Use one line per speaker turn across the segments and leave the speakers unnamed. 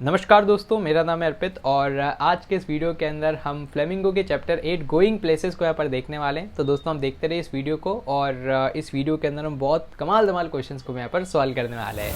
नमस्कार दोस्तों, मेरा नाम है अर्पित और आज के इस वीडियो के अंदर हम फ्लेमिंगो के चैप्टर 8 गोइंग प्लेसेस को यहाँ पर देखने वाले हैं। तो दोस्तों हम देखते रहिए इस वीडियो को और इस वीडियो के अंदर हम बहुत कमाल धमाल क्वेश्चंस को यहाँ पर सॉल्व करने वाले हैं।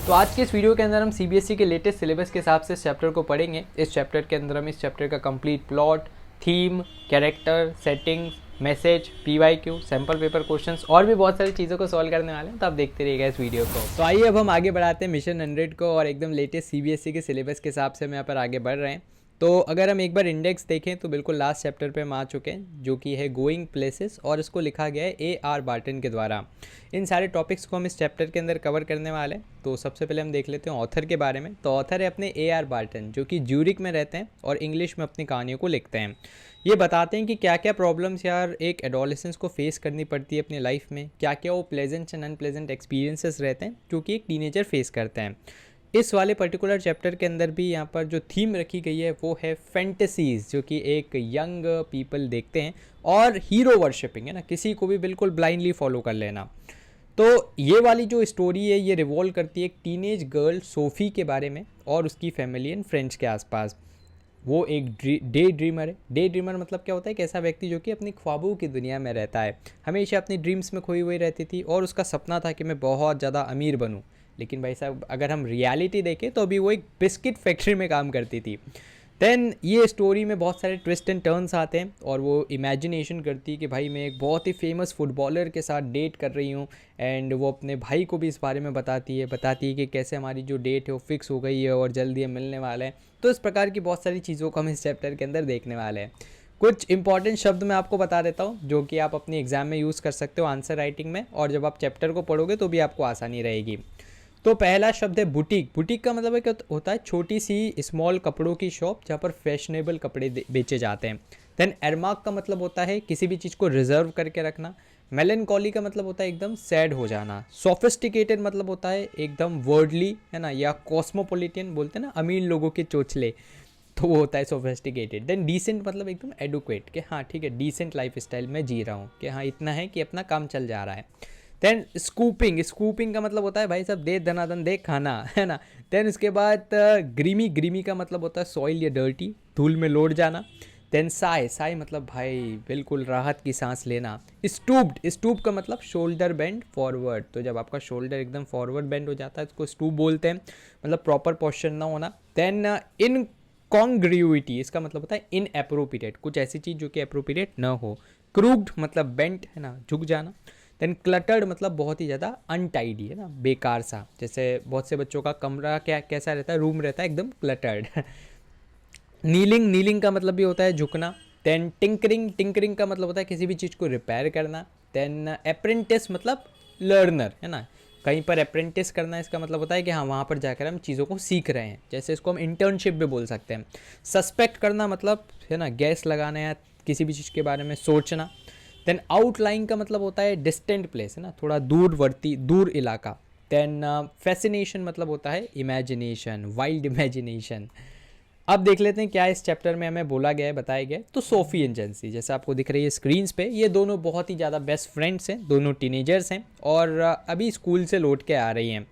तो आज के इस वीडियो के अंदर हम सीबीएसई के लेटेस्ट सिलेबस के हिसाब से इस चैप्टर को पढ़ेंगे। इस चैप्टर के अंदर हम इस चैप्टर का complete plot, theme, character, settings, message, PYQ, sample paper questions और भी बहुत सारी चीज़ों को सॉल्व करने वाले हैं। तो आप देखते रहिएगा इस वीडियो को। तो आइए अब हम आगे बढ़ाते हैं मिशन 100 को और एकदम लेटेस्ट सीबीएसई के सिलेबस के हिसाब से हम यहाँ पर आगे बढ़ रहे हैं। तो अगर हम एक बार इंडेक्स देखें तो बिल्कुल लास्ट चैप्टर पे हम आ चुके हैं, जो कि है गोइंग प्लेसेस और इसको लिखा गया है A.R. बार्टन के द्वारा। इन सारे टॉपिक्स को हम इस चैप्टर के अंदर कवर करने वाले हैं। तो सबसे पहले हम देख लेते हैं ऑथर के बारे में। तो ऑथर है अपने A.R. बार्टन, जो कि ज्यूरिक में रहते हैं और इंग्लिश में अपनी कहानियों को लिखते हैं। ये बताते हैं कि क्या क्या प्रॉब्लम्स यार एक एडोलेसेंस को फेस करनी पड़ती है अपनी लाइफ में, क्या क्या वो प्लेजेंट एंड अनप्लेजेंट एक्सपीरियंसेस रहते हैं जो कि एक टीनेजर फेस करते हैं। इस वाले पर्टिकुलर चैप्टर के अंदर भी यहाँ पर जो थीम रखी गई है वो है फैंटेसीज, जो कि एक यंग पीपल देखते हैं, और हीरो वर्शिपिंग है ना, किसी को भी बिल्कुल ब्लाइंडली फॉलो कर लेना। तो ये वाली जो स्टोरी है ये रिवॉल्व करती है एक टीनेज गर्ल सोफ़ी के बारे में और उसकी फैमिली एंड फ्रेंड्स के आसपास। वो एक डे ड्रीमर है। डे ड्रीमर मतलब क्या होता है? एक ऐसा व्यक्ति जो कि अपनी ख्वाबों की दुनिया में रहता है, हमेशा अपनी ड्रीम्स में खोई हुई रहती थी और उसका सपना था कि मैं बहुत ज़्यादा अमीर बनूं। लेकिन भाई साहब, अगर हम रियलिटी देखें तो अभी वो एक बिस्किट फैक्ट्री में काम करती थी। देन ये स्टोरी में बहुत सारे ट्विस्ट एंड टर्न्स आते हैं और वो इमेजिनेशन करती है कि भाई मैं एक बहुत ही फेमस फुटबॉलर के साथ डेट कर रही हूँ, एंड वो अपने भाई को भी इस बारे में बताती है कि कैसे हमारी जो डेट है वो फिक्स हो गई है और जल्दी हम मिलने वाले हैं। तो इस प्रकार की बहुत सारी चीज़ों को हम इस चैप्टर के अंदर देखने वाले हैं। कुछ इंपॉर्टेंट शब्द मैं आपको बता देता हूँ जो कि आप अपनी एग्जाम में यूज़ कर सकते हो आंसर राइटिंग में, और जब आप चैप्टर को पढ़ोगे तो भी आपको आसानी रहेगी। तो पहला शब्द है बुटीक। बुटीक का मतलब है क्या होता है? छोटी सी स्मॉल कपड़ों की शॉप जहाँ पर फैशनेबल कपड़े बेचे जाते हैं। देन एरमार्क का मतलब होता है किसी भी चीज़ को रिजर्व करके रखना। मेलनकॉली का मतलब होता है एकदम सैड हो जाना। सोफिस्टिकेटेड मतलब होता है एकदम वर्डली, है ना, या कॉस्मोपोलिटियन बोलते हैं ना, अमीर लोगों के चोचले, तो वो होता है सोफिस्टिकेटेड। देन डिसेंट मतलब एकदम एडुकेट, कि हाँ ठीक है, डिसेंट लाइफ स्टाइल में जी रहा हूँ, कि हाँ इतना है कि अपना काम चल जा रहा है। Then scooping. स्कूपिंग का मतलब होता है भाई साहब दे धनाधन दे खाना, है ना। देन उसके बाद ग्रीमी। ग्रीमी का मतलब होता है सॉइल या डर्टी, धूल में लौट जाना। देन साई। साई मतलब भाई बिल्कुल राहत की सांस लेना। स्टूप्ड। स्टूप का मतलब शोल्डर बेंड फॉरवर्ड, तो जब आपका शोल्डर एकदम फॉरवर्ड बेंड हो जाता है उसको स्टूप बोलते हैं, मतलब प्रॉपर पोस्चर ना होना। देन इनकॉन्ग्रुइटी, इसका मतलब होता है इनएप्रोप्रिएट, कुछ ऐसी चीज़ जो कि एप्रोप्रिएट ना हो। क्रूक्ड मतलब बेंट, है ना, झुक जाना। देन क्लटर्ड मतलब बहुत ही ज़्यादा अनटाइडी, है ना, बेकार सा। जैसे बहुत से बच्चों का कमरा कैसा रहता है, रूम रहता है एकदम क्लटर्ड। नीलिंग। नीलिंग का मतलब भी होता है झुकना। Then tinkering. टिंकरिंग का मतलब होता है किसी भी चीज़ को रिपेयर करना। देन अप्रेंटिस मतलब लर्नर, है ना, कहीं पर अप्रेंटिस करना, इसका मतलब होता है कि हाँ वहाँ पर जाकर हम चीज़ों को सीख रहे हैं, जैसे इसको हम इंटर्नशिप भी बोल सकते हैं। सस्पेक्ट करना मतलब, है ना, गैस लगाना या किसी भी चीज़ के बारे में सोचना। देन आउटलाइन का मतलब होता है डिस्टेंट प्लेस, है ना, थोड़ा दूरवर्ती, दूर इलाका। देन फैसिनेशन मतलब होता है इमेजिनेशन, वाइल्ड इमेजिनेशन। अब देख लेते हैं क्या इस चैप्टर में हमें बोला गया है, बताया गया है। तो सोफ़ी एंड जेंसी, जैसे आपको दिख रही है स्क्रीन्स पे, ये दोनों बहुत ही ज़्यादा बेस्ट फ्रेंड्स हैं, दोनों टीनेजर्स हैं और अभी स्कूल से लौट के आ रही हैं।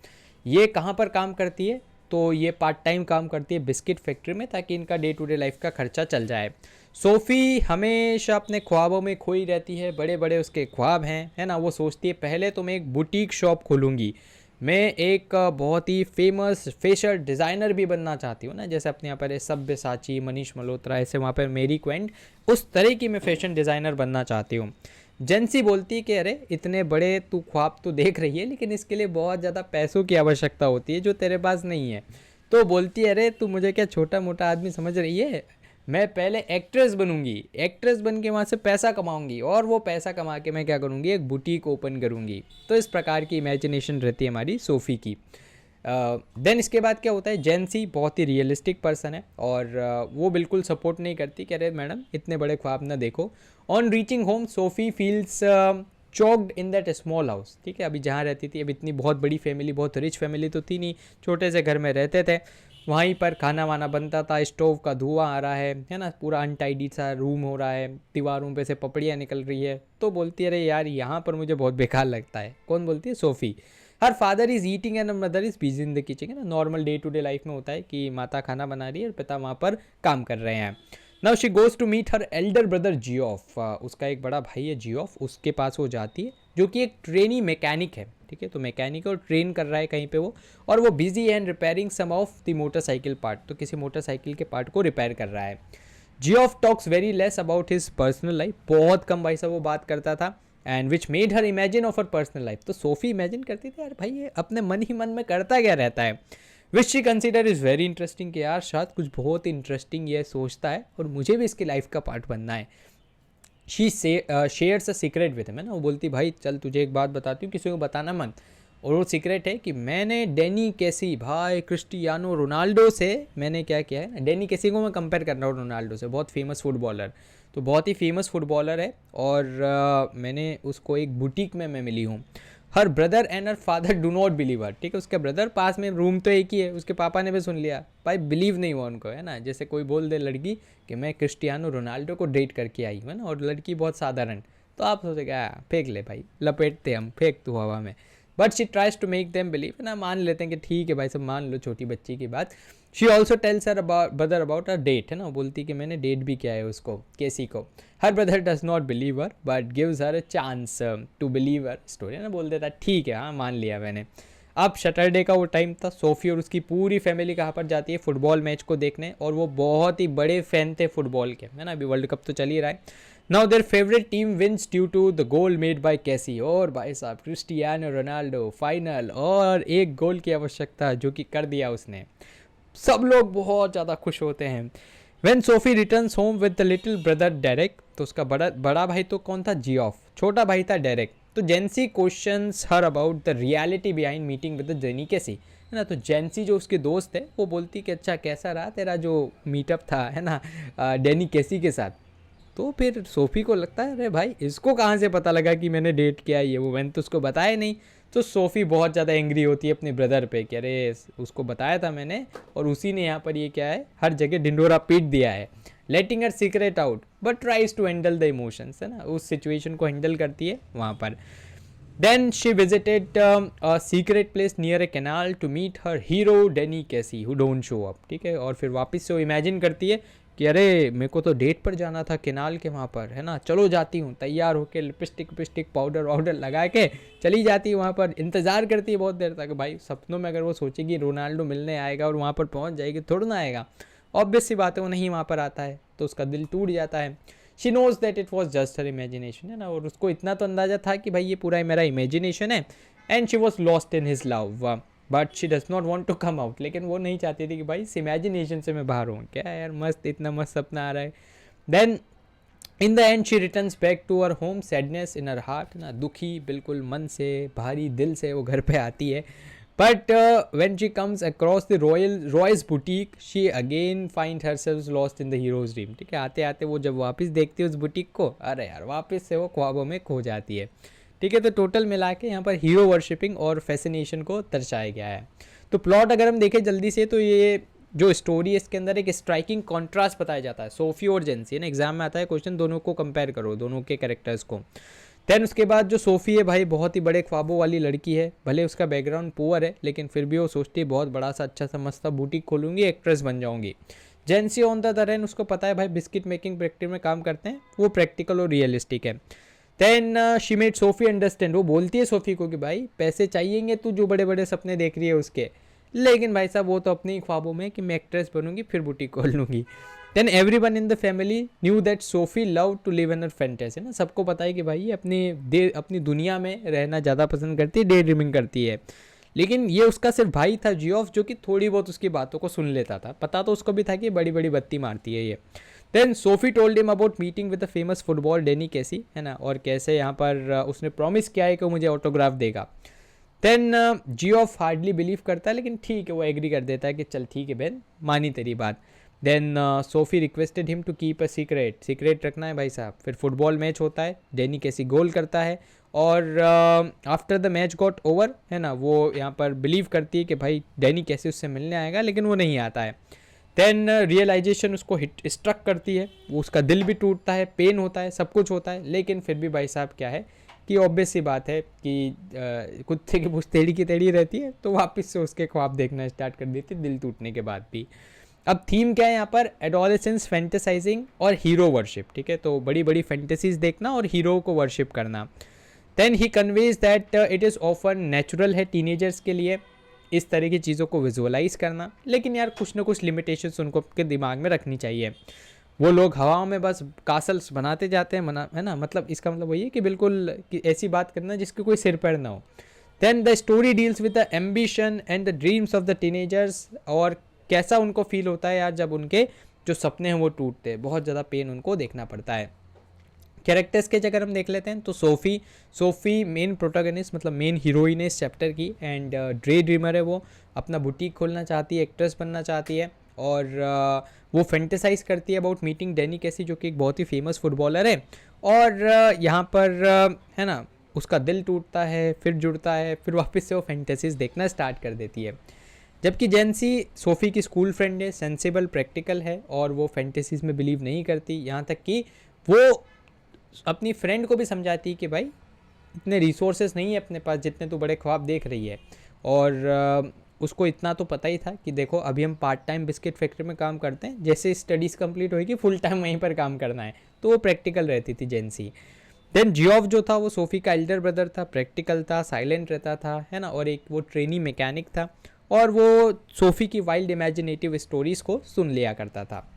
ये कहाँ पर काम करती है? तो ये पार्ट टाइम काम करती है बिस्किट फैक्ट्री में, ताकि इनका डे टू डे लाइफ का खर्चा चल जाए। सोफ़ी हमेशा अपने ख्वाबों में खोई रहती है, बड़े बड़े उसके ख्वाब हैं, है ना। वो सोचती है पहले तो मैं एक बुटीक शॉप खोलूँगी, मैं एक बहुत ही फेमस फेशियल डिज़ाइनर भी बनना चाहती हूँ ना, जैसे अपने यहाँ पर है सब्यसाची, मनीष मल्होत्रा, ऐसे वहाँ पर मेरी क्वेंट, उस तरह की मैं फैशन डिज़ाइनर बनना चाहती हूँ। जेंसी बोलती है कि अरे इतने बड़े तू ख्वाब तो देख रही है, लेकिन इसके लिए बहुत ज़्यादा पैसों की आवश्यकता होती है जो तेरे पास नहीं है। तो बोलती है अरे तू मुझे क्या छोटा मोटा आदमी समझ रही है, मैं पहले एक्ट्रेस बनूंगी, एक्ट्रेस बन के वहाँ से पैसा कमाऊंगी और वो पैसा कमा के मैं क्या करूँगी, एक बुटीक ओपन करूँगी। तो इस प्रकार की इमेजिनेशन रहती है हमारी सोफ़ी की। देन इसके बाद क्या होता है, जेंसी बहुत ही रियलिस्टिक पर्सन है और वो बिल्कुल सपोर्ट नहीं करती कि अरे मैडम इतने बड़े ख्वाब ना देखो। On reaching home SoFi feels choked in that small house. ठीक है, अभी जहाँ रहती थी, अब इतनी बहुत बड़ी फैमिली, बहुत रिच फैमिली तो थी नहीं, छोटे से घर में रहते थे। वहीं पर खाना वाना बनता था, स्टोव का धुआं आ रहा है ना, पूरा अनटाइडी सा रूम हो रहा है, दीवारों पे से पपड़ियाँ निकल रही है। तो बोलती है अरे यार यहाँ पर मुझे बहुत बेकार लगता है। कौन बोलती है? Sophie. Her father is eating and mother is busy in the kitchen, है ना, normal day to day life में होता है कि माता खाना बना रही है और पिता वहाँ पर काम कर रहे हैं। Now she goes to meet her elder brother Geoff, उसका एक बड़ा भाई है जियोफ, उसके पास वो जाती है, जो कि एक ट्रेनी मैकेनिक है। ठीक है, तो मैकेनिक और ट्रेन कर रहा है कहीं पे वो, और वो बिजी है repairing some of the motorcycle part, तो किसी मोटरसाइकिल के पार्ट को रिपेयर कर रहा है। Geoff talks very less about his personal life, बहुत कम भाई साहब वो बात करता था, and which made her imagine of her personal life. तो सोफी इमेजिन करती थी यार भाई ये अपने मन ही मन में करता क्या रहता है, which she consider is very interesting, कि यार शायद कुछ बहुत इंटरेस्टिंग ये सोचता है और मुझे भी इसकी लाइफ का पार्ट बनना है। She shares a secret with him, है ना, वो बोलती भाई चल तुझे एक बात बताती हूँ, किसी को बताना मत। और वो सीक्रेट है कि मैंने डेनी केसी भाई क्रिस्टियानो रोनाल्डो से मैंने क्या किया है ना, डेनी केसी को मैं कंपेयर कर रहा हूँ रोनाल्डो से, बहुत फेमस फुटबॉलर, तो बहुत ही फेमस फुटबॉलर है, और मैंने उसको एक बुटीक में मैं मिली हूँ। Her brother and her father do not believe her, ठीक है, उसका ब्रदर पास में, रूम तो एक ही है, उसके पापा ने भी सुन लिया भाई, बिलीव नहीं हुआ उनको, है ना। जैसे कोई बोल दे लड़की कि मैं क्रिस्टियानो रोनाल्डो को डेट करके आई हूँ, है ना, और लड़की बहुत साधारण, तो आप सोचेगा फेंक ले भाई, लपेटते हम, फेंक तू हवा में। But she tries to make them believe, ना मान लेते हैं कि ठीक है भाई सब मान लो, छोटी बच्ची की बात। She also tells her brother about a date, है ना, बोलती कि मैंने डेट भी किया है उसको, केसी को। Her brother does not believe her but gives her a chance to believe her story, है ना, बोल देता ठीक है हाँ मान लिया मैंने। अब सैटरडे का वो टाइम था, सोफ़ी और उसकी पूरी फैमिली कहाँ पर जाती है, फुटबॉल मैच को देखने, और वो बहुत ही बड़े फैन थे फुटबॉल के, है ना, अभी वर्ल्ड कप तो चल ही रहा है। Now their favourite team wins due to the goal made by Casey, और भाई साहब क्रिस्टियानो रोनाल्डो फाइनल, और एक गोल की आवश्यकता जो कि कर दिया उसने, सब लोग बहुत ज़्यादा खुश होते हैं। When Sophie returns home with the little brother Derek, तो उसका बड़ा भाई तो कौन था? जियोफ, छोटा भाई था डेरेक। तो Jency questions her about the reality behind meeting with the Jenny Casey, है ना, तो जेंसी जो उसके दोस्त है वो बोलती कि अच्छा कैसा रहा तेरा जो मीटअप था, है ना, डेनी कैसी के साथ। तो फिर सोफ़ी को लगता है अरे भाई इसको कहाँ से पता लगा कि मैंने डेट किया है, ये वो मैंने तो उसको बताया नहीं। तो सोफ़ी बहुत ज़्यादा एंग्री होती है अपने ब्रदर पे कि अरे उसको बताया था मैंने, और उसी ने यहाँ पर ये क्या है हर जगह ढिंडोरा पीट दिया है। Letting her secret out but tries to handle the emotions, है ना, उस सिचुएशन को हैंडल करती है वहाँ पर। Then she visited a secret place near a canal to meet her hero Danny Casey who don't show up, ठीक है, और फिर वापस से वो इमेजिन करती है कि अरे मेरे को तो डेट पर जाना था केनाल के वहाँ पर, है ना, चलो जाती हूँ, तैयार होके लिपस्टिक विपस्टिक पाउडर वाउडर लगा के चली जाती है वहाँ पर, इंतज़ार करती है बहुत देर तक। भाई सपनों में अगर वो सोचेगी रोनाल्डो मिलने आएगा और वहाँ पर पहुँच जाएगी, थोड़ा ना आएगा, ऑब्वियस सी बात है वो नहीं वहाँ पर आता है, तो उसका दिल टूट जाता है। She knows that it was just her imagination, है ना, और उसको इतना तो अंदाजा था कि भाई ये पूरा मेरा इमेजिनेशन है, and she was lost in his love but she does not want to come out, लेकिन वो नहीं चाहती थी कि भाई इस इमेजिनेशन से मैं बाहर हूँ, क्या यार मस्त इतना मस्त सपना आ रहा है। Then in the end she returns back to her home, sadness in her heart, ना, दुखी बिल्कुल मन से, भारी दिल से वो घर पे आती है। But when she comes across the Royce boutique she again find her self lost in the heroes dream, ठीक है, आते आते वो जब वापस देखती है उस बुटीक को, अरे यार वापस से वो ख्वाबों में खो जाती है। ठीक है, तो टोटल मिला के यहाँ पर हीरो वर्शिपिंग और फैसिनेशन को दर्शाया गया है। तो प्लॉट अगर हम देखें जल्दी से, तो ये जो स्टोरी है इसके अंदर एक स्ट्राइकिंग कॉन्ट्रास्ट बताया जाता है सोफ़ी और जेंसी, है ना, एग्जाम में आता है क्वेश्चन, दोनों को कंपेयर करो, दोनों के कैरेक्टर्स को। देन उसके बाद जो सोफ़ी है भाई बहुत ही बड़े ख्वाबों वाली लड़की है, भले उसका बैकग्राउंड पुअर है लेकिन फिर भी वो सोचती है बहुत बड़ा सा अच्छा सा मस्त बुटीक खोलूंगी, एक्ट्रेस बन जाऊंगी। जेंसी ऑन द अदर हैंड उसको पता है भाई बिस्किट मेकिंग फैक्ट्री में काम करते हैं, वो प्रैक्टिकल और रियलिस्टिक है। Then she made Sophie understand, वो बोलती है सोफ़ी को कि भाई पैसे चाहिएंगे तू जो बड़े बड़े सपने देख रही है उसके, लेकिन भाई साहब वो तो अपनी ख्वाबों में कि मैं एक्ट्रेस बनूंगी फिर बुटीक खोल लूँगी। Then every one in the family knew that Sophie love to live in her fantasy, ना, सबको पता है कि भाई ये अपनी दुनिया में रहना ज़्यादा पसंद करती है, डे ड्रीमिंग करती है। लेकिन ये उसका सिर्फ भाई था जियोफ जो कि थोड़ी बहुत उसकी बातों को सुन लेता था, पता तो उसको भी था कि बड़ी बड़ी बत्ती मारती है ये। Then Sophie told him about meeting with the famous football Danny Casey, है ना, और कैसे यहाँ पर उसने प्रॉमिस किया है कि वो मुझे ऑटोग्राफ देगा। देन जियोफ हार्डली बिलीव करता है, लेकिन ठीक है वो एग्री कर देता है कि चल ठीक है बहन, मानी तेरी बात। Then Sophie requested him to keep a secret रखना है भाई साहब। फिर फुटबॉल मैच होता है, डैनी कैसी गोल करता है और after the match got over है ना, वो यहाँ पर बिलीव करती है कि भाई डैनी कैसे उससे मिलने आएगा, लेकिन वो नहीं आता है। देन रियलाइजेशन उसको हिट स्ट्रक करती है, वो उसका दिल भी टूटता है, पेन होता है, सब कुछ होता है, लेकिन फिर भी भाई साहब क्या है कि ऑब्वियस सी बात है कि कुत्ते की पूछ टेढ़ी की टेढ़ी रहती है, तो वापस से उसके ख्वाब देखना स्टार्ट कर देती है दिल टूटने के बाद भी। अब थीम क्या है यहाँ पर, एडोलेसेंस फैंटेसाइजिंग और हीरो वर्शिप, ठीक है, तो बड़ी बड़ी फैंटेसीज देखना और हीरो को वर्शिप करना। Then he conveys that it is often natural है टीनेजर्स के लिए इस तरह की चीज़ों को विजुअलाइज करना, लेकिन यार कुछ ना कुछ लिमिटेशंस उनको अपने दिमाग में रखनी चाहिए। वो लोग हवाओं में बस कासल्स बनाते जाते हैं है ना, मतलब इसका मतलब वही है कि बिल्कुल कि ऐसी बात करना जिसके कोई सिर पैर ना हो। Then the story deals with the ambition and the dreams of the teenagers, और कैसा उनको फील होता है यार जब उनके जो सपने हैं वो टूटते हैं, बहुत ज़्यादा पेन उनको देखना पड़ता है। कैरेक्टर्स के अगर हम देख लेते हैं तो सोफ़ी मेन प्रोटोगनिस्ट मतलब मेन हीरोइन है इस चैप्टर की, एंड ड्रे ड्रीमर है, वो अपना बुटीक खोलना चाहती है, एक्ट्रेस बनना चाहती है, और वो फैंटेसाइज करती है अबाउट मीटिंग डैनी कैसी जो कि एक बहुत ही फेमस फुटबॉलर है, और यहाँ पर है ना उसका दिल टूटता है, फिर जुड़ता है, फिर वापस से वो फैंटेसीज देखना स्टार्ट कर देती है। जबकि जेंसी सोफ़ी की स्कूल फ्रेंड है, सेंसिबल प्रैक्टिकल है, और वो फैंटेसीज में बिलीव नहीं करती, यहाँ तक कि वो अपनी फ्रेंड को भी समझाती है कि भाई इतने रिसोर्सेज नहीं है अपने पास जितने तू बड़े ख्वाब देख रही है, और उसको इतना तो पता ही था कि देखो अभी हम पार्ट टाइम बिस्किट फैक्ट्री में काम करते हैं, जैसे स्टडीज़ कंप्लीट होगी फुल टाइम वहीं पर काम करना है, तो वो प्रैक्टिकल रहती थी जेंसी। देन जियोफ जो था वो सोफ़ी का एल्डर ब्रदर था, प्रैक्टिकल था, साइलेंट रहता था, है ना, और एक वो ट्रेनी मैकेनिक था, और वो सोफ़ी की वाइल्ड इमेजिनेटिव स्टोरीज़ को सुन लिया करता था।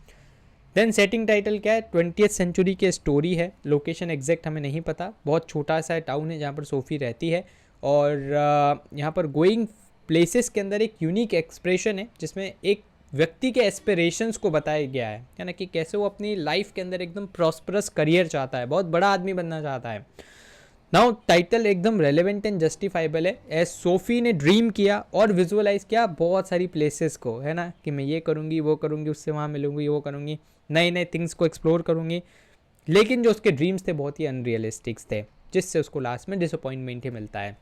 देन सेटिंग टाइटल क्या है, 20th सेंचुरी की स्टोरी है, लोकेशन एग्जैक्ट हमें नहीं पता, बहुत छोटा सा टाउन है जहाँ पर सोफ़ी रहती है, और यहाँ पर गोइंग प्लेसेस के अंदर एक यूनिक एक्सप्रेशन है जिसमें एक व्यक्ति के एस्पिरेशंस को बताया गया है ना, कि कैसे वो अपनी लाइफ के अंदर एकदम प्रॉस्परस करियर चाहता है, बहुत बड़ा आदमी बनना चाहता है। नाउ टाइटल एकदम रेलेवेंट एंड जस्टिफाइबल है, एज सोफ़ी ने ड्रीम किया और विजुअलाइज किया बहुत सारी प्लेसेस को, है ना, कि मैं ये करूँगी वो करूँगी, उससे वहाँ मिलूँगी वो करूँगी, नए नए थिंग्स को एक्सप्लोर करूँगी, लेकिन जो उसके ड्रीम्स थे बहुत ही अनरियलिस्टिक्स थे, जिससे उसको लास्ट में डिसअपॉइंटमेंट ही मिलता है।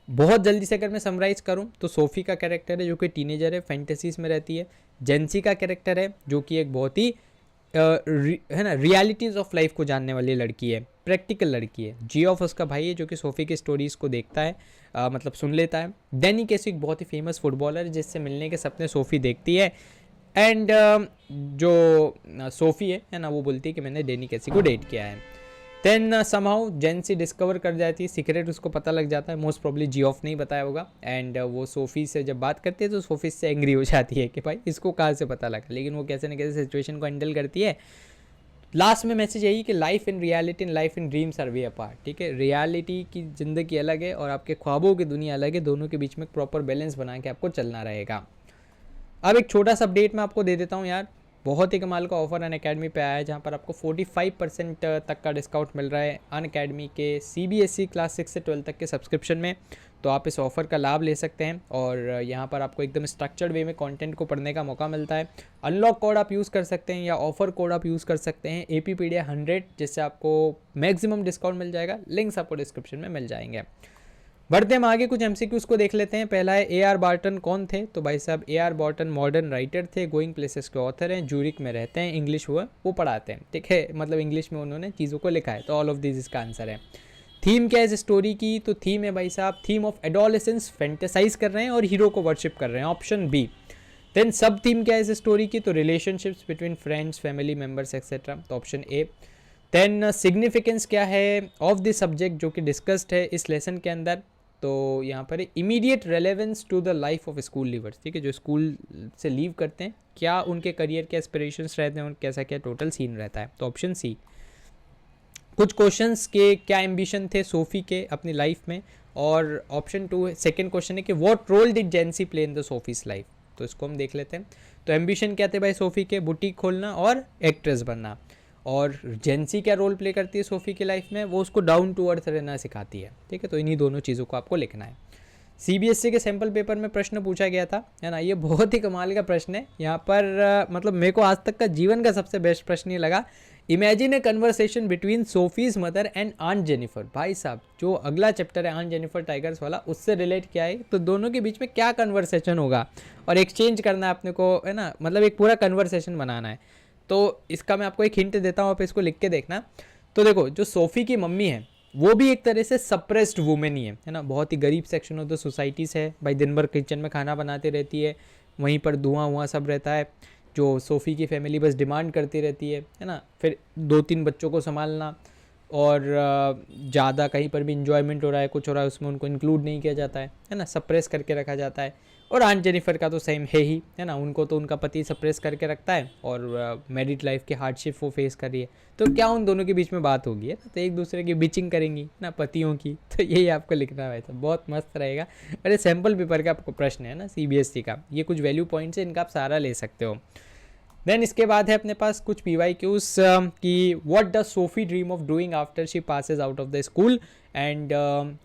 बहुत जल्दी से अगर मैं समराइज़ करूं तो सोफ़ी का कैरेक्टर है जो कि टीनेजर है, फैंटेसीज में रहती है। जेंसी का कैरेक्टर है जो कि एक बहुत ही है ना रियलिटीज़ ऑफ लाइफ को जानने वाली लड़की है, प्रैक्टिकल लड़की है। जियोफ उसका भाई है जो कि सोफ़ी की स्टोरीज़ को देखता है, मतलब सुन लेता है। डैनी कैसी एक बहुत ही फेमस फुटबॉलर है जिससे मिलने के सपने सोफ़ी देखती है, एंड जो सोफ़ी है ना, वो बोलती है कि मैंने डैनी कैसी को डेट किया है। देन समहाउ जेंसी डिस्कवर कर जाती है, सीक्रेट उसको पता लग जाता है, मोस्ट प्रॉब्ली जियोफ नहीं बताया होगा, एंड वो सोफ़ी से जब बात करती है तो सोफ़ी से एंग्री हो जाती है कि भाई इसको कहाँ से पता लगा, लेकिन वो कैसे न कैसे सिचुएशन को हैंडल करती है। लास्ट में मैसेज यही कि life in reality and life in dreams are way apart, ठीक है, रियलिटी की ज़िंदगी अलग है और आपके ख्वाबों की दुनिया अलग है, दोनों के बीच में प्रॉपर बैलेंस बना के आपको चलना रहेगा। अब एक छोटा सा अपडेट मैं आपको दे देता हूँ यार, बहुत ही कमाल का ऑफर अनअकैडमी पे आया है जहाँ पर आपको 45% तक का डिस्काउंट मिल रहा है अनअकैडमी के CBSE क्लास 6 से 12 तक के सब्सक्रिप्शन में। तो आप इस ऑफ़र का लाभ ले सकते हैं और यहाँ पर आपको एकदम स्ट्रक्चर्ड वे में कंटेंट को पढ़ने का मौका मिलता है। अनलॉक कोड आप यूज़ कर सकते हैं या ऑफर कोड आप यूज़ कर सकते हैं APpedia 100, जिससे आपको मैक्सिमम डिस्काउंट मिल जाएगा। लिंक्स आपको डिस्क्रिप्शन में मिल जाएंगे। बढ़ते हम आगे, कुछ MCQs को देख लेते हैं। पहला है AR बार्टन कौन थे? तो भाई साहब AR बार्टन मॉडर्न राइटर थे, गोइंग प्लेसेस के ऑथर हैं, जूरिक में रहते हैं, इंग्लिश वो पढ़ाते हैं, ठीक है, मतलब इंग्लिश में उन्होंने चीज़ों को लिखा है। तो ऑल ऑफ दिस इसका आंसर है। थीम क्या है इस स्टोरी की? तो थीम है भाई साहब थीम ऑफ एडोलेसेंस, फैंटेसाइज कर रहे हैं और हीरो को वर्शिप कर रहे हैं, ऑप्शन बी। देन सब थीम क्या है इस स्टोरी की? तो relationships between friends, family members etcetera, तो ऑप्शन ए। देन सिग्निफिकेंस क्या है ऑफ दिस सब्जेक्ट जो कि डिस्कस्ड है इस लेसन के अंदर? तो यहाँ पर immediate relevance to the life of school leavers, ठीक है, जो स्कूल से लीव करते हैं, क्या उनके करियर के एस्पिरेशंस रहते हैं और कैसा क्या टोटल सीन रहता है, तो ऑप्शन सी। कुछ क्वेश्चंस के क्या एम्बिशन थे सोफ़ी के अपनी लाइफ में, और ऑप्शन 2 सेकेंड क्वेश्चन है कि what role did Jency play in the Sophie's life, तो इसको हम देख लेते हैं। तो एम्बिशन क्या थे भाई सोफ़ी के? बुटीक खोलना और एक्ट्रेस बनना। और जेंसी क्या रोल प्ले करती है सोफ़ी की लाइफ में? वो उसको डाउन टू अर्थ रहना सिखाती है, ठीक है, तो इन्हीं दोनों चीज़ों को आपको लिखना है। सीबीएसई के सैम्पल पेपर में प्रश्न पूछा गया था, है ना। ये बहुत ही कमाल का प्रश्न है यहाँ पर, मतलब मेरे को आज तक का जीवन का सबसे बेस्ट प्रश्न ये लगा। Imagine a conversation between Sophie's mother and aunt Jennifer. भाई साहब, जो अगला चैप्टर है आंट जेनिफर टाइगर्स वाला, उससे रिलेट किया है, तो दोनों के बीच में क्या कन्वर्सेशन होगा और एक्सचेंज करना है अपने को, है ना, मतलब एक पूरा कन्वर्सेशन बनाना है। तो इसका मैं आपको एक हिंट देता हूँ, आप इसको लिख के देखना। तो देखो, जो सोफ़ी की मम्मी है वो भी एक तरह से सप्रेस्ड वुमेन ही है ना। बहुत ही गरीब सेक्शन ऑफ द सोसाइटी से है भाई, दिन भर किचन में खाना बनाती रहती है, वहीं पर धुआं सब रहता है। जो सोफ़ी की फैमिली बस डिमांड करती रहती है ना। फिर 2-3 बच्चों को संभालना, और ज़्यादा कहीं पर भी इंजॉयमेंट हो रहा है, कुछ हो रहा है, उसमें उनको इंक्लूड नहीं किया जाता है ना, सप्रेस करके रखा जाता है। और आंट जेनिफर का तो सेम है ही, है ना, उनको तो उनका पति सप्रेस करके रखता है और मैरिड लाइफ की हार्डशिप वो फेस कर रही है। तो क्या उन दोनों के बीच में बात होगी, है ना, तो एक दूसरे की बिचिंग करेंगी ना, पतियों की। तो यही आपको लिखना है, तो बहुत मस्त रहेगा। और ये सैम्पल पेपर का आपको प्रश्न है ना सीबीएसई का, ये कुछ वैल्यू पॉइंट्स है, इनका आप सारा ले सकते हो। देन इसके बाद है अपने पास कुछ PYQs कि what does Sophie dream of doing after she passes out of the school, and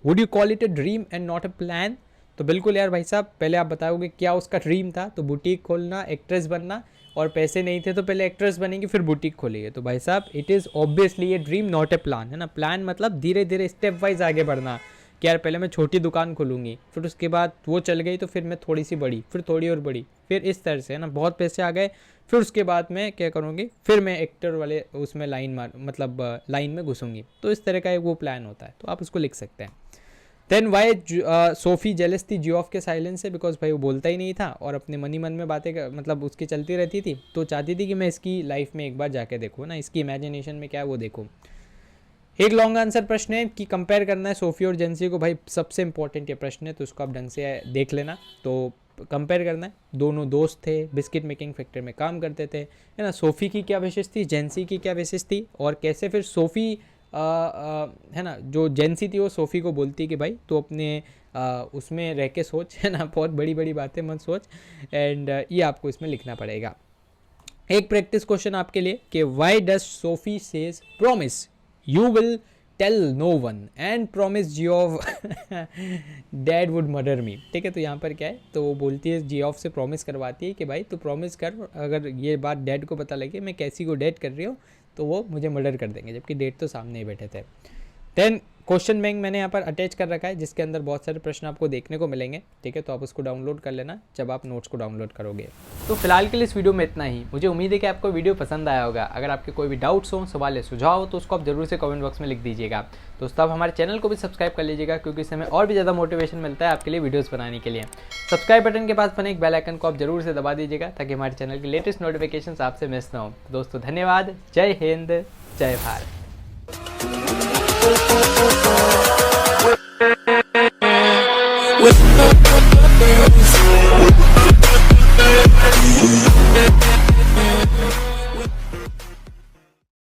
would you call it a dream and not a plan. तो बिल्कुल यार भाई साहब, पहले आप बताओगे क्या उसका ड्रीम था। तो बुटीक खोलना, एक्ट्रेस बनना, और पैसे नहीं थे तो पहले एक्ट्रेस बनेंगी फिर बुटीक खोलेगी। तो भाई साहब, it is obviously a dream not a plan, है ना। प्लान मतलब धीरे धीरे स्टेप वाइज आगे बढ़ना, कि यार पहले मैं छोटी दुकान खोलूँगी, फिर उसके बाद वो चल गई तो फिर मैं थोड़ी सी बड़ी, फिर थोड़ी और बड़ी, फिर इस तरह से, है ना, बहुत पैसे आ गए, फिर उसके बाद मैं क्या करूँगी, फिर मैं एक्टर वाले उसमें लाइन में घुसूँगी। तो इस तरह का एक वो प्लान होता है, तो आप उसको लिख सकते हैं। देन वाई सोफ़ी जेलस थी जियोफ के साइलेंस से, बिकॉज भाई वो बोलता ही नहीं था और अपने मन ही मन में बातें मतलब उसकी चलती रहती थी, तो चाहती थी कि मैं इसकी लाइफ में एक बार जाके देखूँ ना, इसकी इमेजिनेशन में क्या है वो देखूँ। एक लॉन्ग आंसर प्रश्न है कि कंपेयर करना है सोफ़ी और जेंसी को। भाई सबसे इंपॉर्टेंट ये प्रश्न है, तो उसको आप ढंग से देख लेना। तो कंपेयर करना है, दोनों दोस्त थे, बिस्किट मेकिंग फैक्ट्री में काम करते थे, है ना। सोफ़ी की क्या विशेष थी, जेंसी की क्या विशेष थी, और कैसे फिर सोफ़ी है ना, जो जेंसी थी वो सोफ़ी को बोलती कि भाई तो अपने उसमें रह के सोच, है ना, बहुत बड़ी बड़ी बातें मत सोच। एंड ये आपको इसमें लिखना पड़ेगा। एक प्रैक्टिस क्वेश्चन आपके लिए कि why does Sophie says promise you will tell no one and promise Geoff dad would murder me. ठीक है, तो यहाँ पर क्या है, तो वो बोलती है, जियोफ से प्रॉमिस करवाती है कि भाई तू प्रॉमिस कर, अगर ये बात डैड को पता लगे मैं कैसी को डेट कर रही हूँ तो वो मुझे मर्डर कर देंगे, जबकि डेट तो सामने ही बैठे थे। देन क्वेश्चन बैंक मैंने यहाँ पर अटैच कर रखा है, जिसके अंदर बहुत सारे प्रश्न आपको देखने को मिलेंगे। ठीक है, तो आप उसको डाउनलोड कर लेना जब आप नोट्स को डाउनलोड करोगे। तो फिलहाल के लिए इस वीडियो में इतना ही। मुझे उम्मीद है कि आपको वीडियो पसंद आया होगा। अगर आपके कोई भी डाउट्स हो, सवाल या सुझाव हो, तो उसको आप जरूर से कमेंट बॉक्स में लिख दीजिएगा। दोस्तों, आप हमारे चैनल को भी सब्सक्राइब कर लीजिएगा, क्योंकि इससे हमें और भी ज़्यादा मोटिवेशन मिलता है आपके लिए वीडियोज़ बनाने के लिए। सब्सक्राइब बटन के पास बने एक बेल आइकन को आप जरूर से दबा दीजिएगा, ताकि हमारे चैनल की लेटेस्ट नोटिफिकेशन आपसे मिस ना हो। दोस्तों धन्यवाद, जय हिंद, जय भारत। With